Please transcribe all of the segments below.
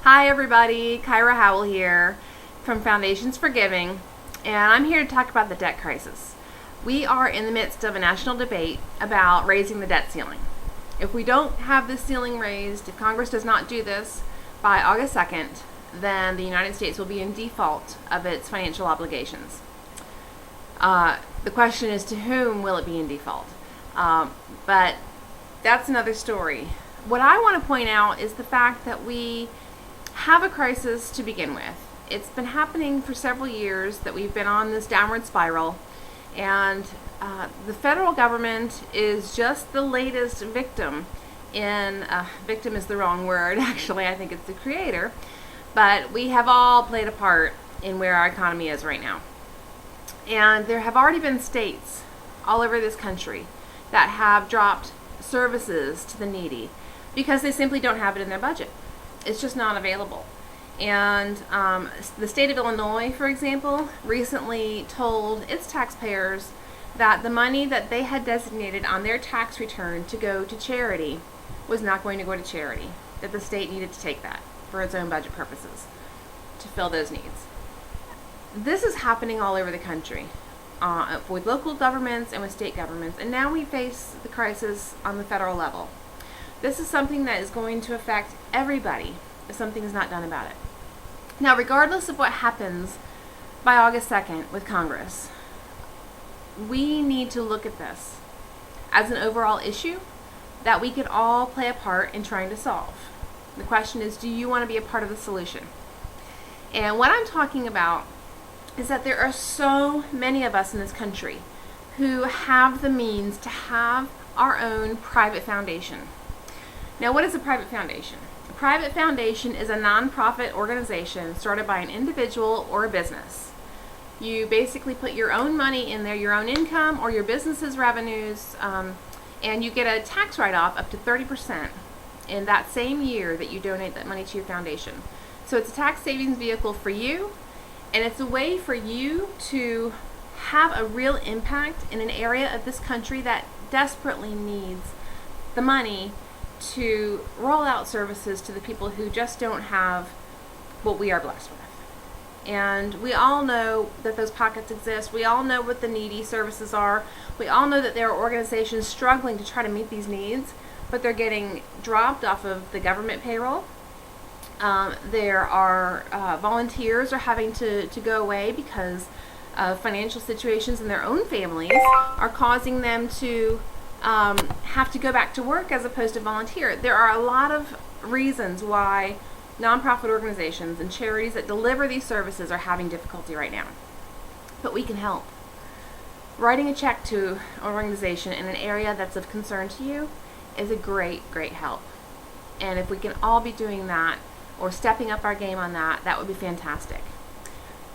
Hi everybody, Kyra Howell here from Foundations for Giving, and I'm here to talk about the debt crisis. We are in the midst of a national debate about raising the debt ceiling. If we don't have this ceiling raised, if Congress does not do this by August 2nd, then the United States will be in default of its financial obligations. The question is, to whom will it be in default? But that's another story. What I want to point out is the fact that we have a crisis to begin with. It's been happening for several years that we've been on this downward spiral, and the federal government is just the latest victim victim is the wrong word, actually. I think it's the creator, but we have all played a part in where our economy is right now. And there have already been states all over this country that have dropped services to the needy because they simply don't have it in their budget. It's just not available. And the state of Illinois, for example, recently told its taxpayers that the money that they had designated on their tax return to go to charity was not going to go to charity, that the state needed to take that for its own budget purposes to fill those needs. This is happening all over the country with local governments and with state governments, and now we face the crisis on the federal level. This is something that is going to affect everybody if something is not done about it. Now, regardless of what happens by August 2nd with Congress, we need to look at this as an overall issue that we could all play a part in trying to solve. The question is, do you want to be a part of the solution? And what I'm talking about is that there are so many of us in this country who have the means to have our own private foundation. Now, what is a private foundation? A private foundation is a nonprofit organization started by an individual or a business. You basically put your own money in there, your own income or your business's revenues, and you get a tax write-off up to 30% in that same year that you donate that money to your foundation. So it's a tax savings vehicle for you, and it's a way for you to have a real impact in an area of this country that desperately needs the money to roll out services to the people who just don't have what we are blessed with. And we all know that those pockets exist. We all know what the needy services are. We all know that there are organizations struggling to try to meet these needs, but they're getting dropped off of the government payroll. There are volunteers are having to go away because financial situations in their own families are causing them to have to go back to work as opposed to volunteer. There are a lot of reasons why nonprofit organizations and charities that deliver these services are having difficulty right now. But we can help. Writing a check to an organization in an area that's of concern to you is a great help. And if we can all be doing that or stepping up our game on that, that would be fantastic.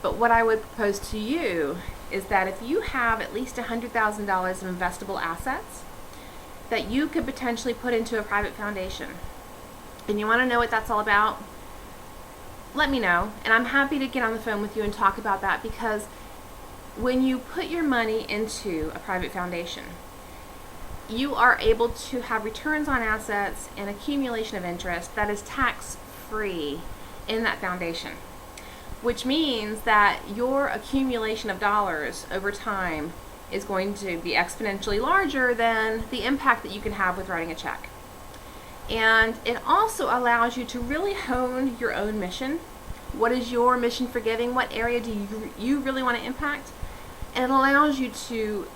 But what I would propose to you is that if you have at least $100,000 of investable assets that you could potentially put into a private foundation, and you want to know what that's all about, let me know, and I'm happy to get on the phone with you and talk about that, because when you put your money into a private foundation, you are able to have returns on assets and accumulation of interest that is tax-free in that foundation, which means that your accumulation of dollars over time is going to be exponentially larger than the impact that you can have with writing a check. And it also allows you to really hone your own mission. What is your mission for giving? What area do you really want to impact? And it allows you to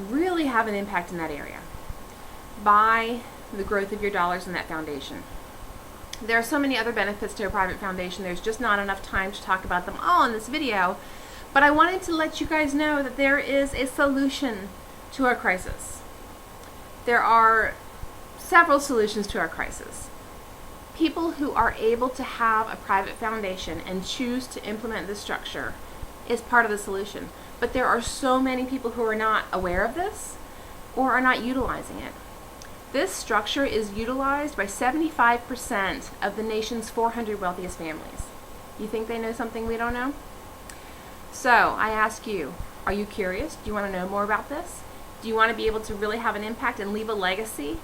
really have an impact in that area by the growth of your dollars in that foundation. There are so many other benefits to a private foundation. There's just not enough time to talk about them all in this video, but I wanted to let you guys know that there is a solution to our crisis. There are several solutions to our crisis. People who are able to have a private foundation and choose to implement this structure is part of the solution. But there are so many people who are not aware of this or are not utilizing it. This structure is utilized by 75% of the nation's 400 wealthiest families. You think they know something we don't know? So I ask you, are you curious? Do you want to know more about this? Do you want to be able to really have an impact and leave a legacy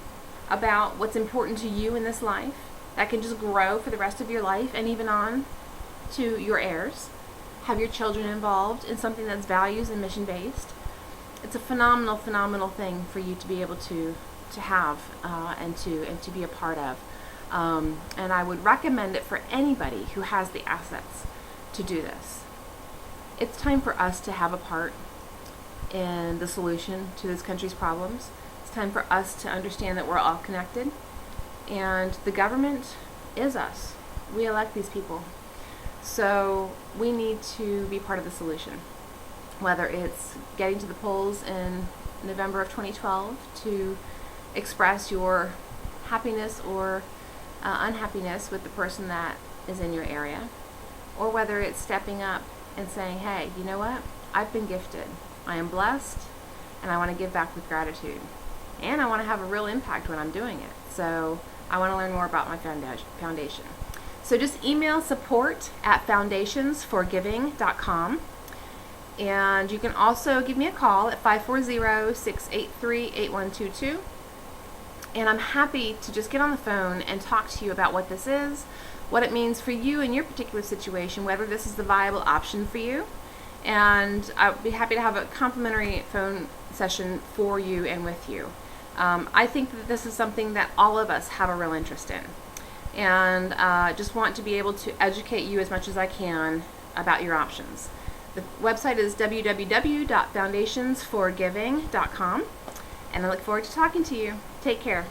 about what's important to you in this life? that can just grow for the rest of your life and even on to your heirs. Have your children involved in something that's values and mission based. It's a phenomenal thing for you to be able to have and to be a part of. And I would recommend it for anybody who has the assets to do this. It's time for us to have a part in the solution to this country's problems. It's time for us to understand that we're all connected, and the government is us. We elect these people. So we need to be part of the solution, whether it's getting to the polls in November of 2012 to express your happiness or unhappiness with the person that is in your area, or whether it's stepping up and saying, hey, you know what? I've been gifted. I am blessed, and I want to give back with gratitude. And I want to have a real impact when I'm doing it. So I want to learn more about my foundation. So just email support@foundationsforgiving.com. And you can also give me a call at 540-683-8122. And I'm happy to just get on the phone and talk to you about what this is, what it means for you in your particular situation, whether this is the viable option for you. And I'd be happy to have a complimentary phone session for you and with you. I think that this is something that all of us have a real interest in. And just want to be able to educate you as much as I can about your options. The website is www.foundationsforgiving.com, and I look forward to talking to you. Take care.